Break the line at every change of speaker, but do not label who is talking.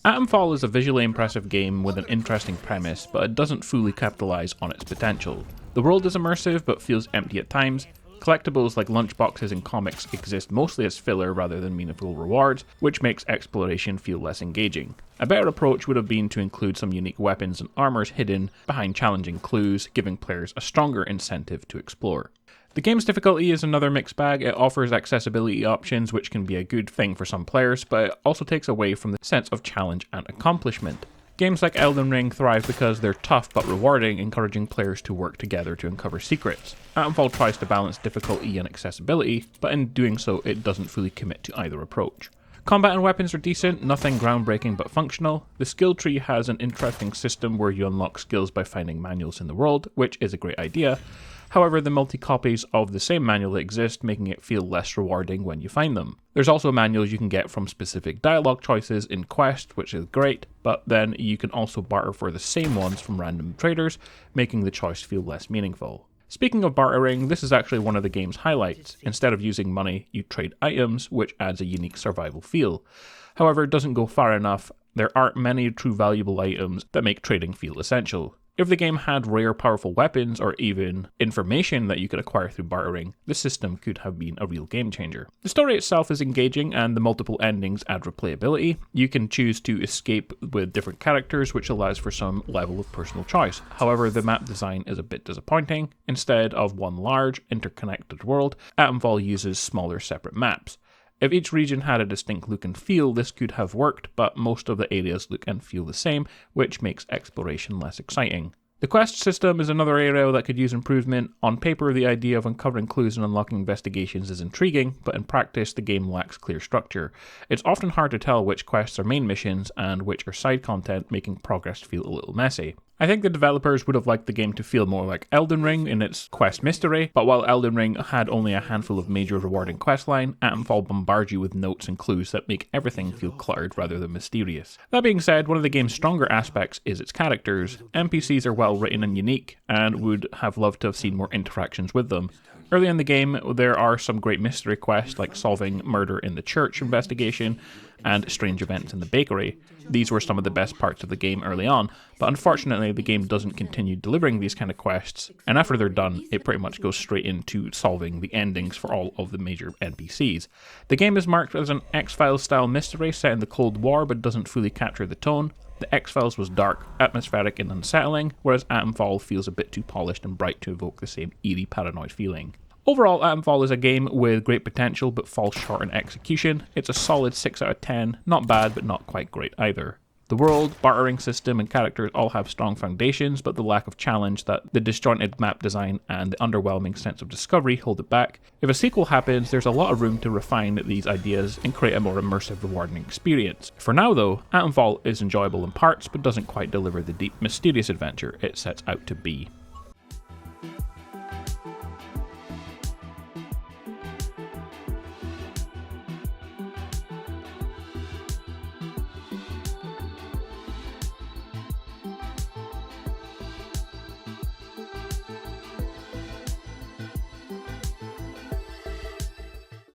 Atomfall is a visually impressive game with an interesting premise, but it doesn't fully capitalise on its potential. The world is immersive but feels empty at times. Collectibles like lunchboxes in comics exist mostly as filler rather than meaningful rewards, which makes exploration feel less engaging. A better approach would have been to include some unique weapons and armors hidden behind challenging clues, giving players a stronger incentive to explore. The game's difficulty is another mixed bag. It offers accessibility options, which can be a good thing for some players, but it also takes away from the sense of challenge and accomplishment. Games like Elden Ring thrive because they're tough but rewarding, encouraging players to work together to uncover secrets. Atomfall tries to balance difficulty and accessibility, but in doing so it doesn't fully commit to either approach. Combat and weapons are decent, nothing groundbreaking but functional. The skill tree has an interesting system where you unlock skills by finding manuals in the world, which is a great idea. However, the multi-copies of the same manual exist, making it feel less rewarding when you find them. There's also manuals you can get from specific dialogue choices in Quest, which is great, but then you can also barter for the same ones from random traders, making the choice feel less meaningful. Speaking of bartering, this is actually one of the game's highlights. Instead of using money, you trade items, which adds a unique survival feel. However, it doesn't go far enough. There aren't many true valuable items that make trading feel essential. If the game had rare powerful weapons or even information that you could acquire through bartering, this system could have been a real game changer. The story itself is engaging and the multiple endings add replayability. You can choose to escape with different characters, which allows for some level of personal choice. However, the map design is a bit disappointing. Instead of one large, interconnected world, Atomfall uses smaller separate maps. If each region had a distinct look and feel, this could have worked, but most of the areas look and feel the same, which makes exploration less exciting. The quest system is another area that could use improvement. On paper, the idea of uncovering clues and unlocking investigations is intriguing, but in practice, the game lacks clear structure. It's often hard to tell which quests are main missions and which are side content, making progress feel a little messy. I think the developers would have liked the game to feel more like Elden Ring in its quest mystery, but while Elden Ring had only a handful of major rewarding questline, Atomfall bombards you with notes and clues that make everything feel cluttered rather than mysterious. That being said, one of the game's stronger aspects is its characters. NPCs are well written and unique, and would have loved to have seen more interactions with them. Early in the game, there are some great mystery quests like solving murder in the church investigation and strange events in the bakery. These were some of the best parts of the game early on, but unfortunately the game doesn't continue delivering these kind of quests, and after they're done, it pretty much goes straight into solving the endings for all of the major NPCs. The game is marked as an X-Files style mystery set in the Cold War, but doesn't fully capture the tone. The X-Files was dark, atmospheric and unsettling, whereas Atomfall feels a bit too polished and bright to evoke the same eerie paranoid feeling. Overall, Atomfall is a game with great potential but falls short in execution. It's a solid 6 out of 10, not bad but not quite great either. The world, bartering system and characters all have strong foundations, but the lack of challenge, the disjointed map design and the underwhelming sense of discovery hold it back. If a sequel happens, there's a lot of room to refine these ideas and create a more immersive, rewarding experience. For now though, Atomfall is enjoyable in parts but doesn't quite deliver the deep, mysterious adventure it sets out to be.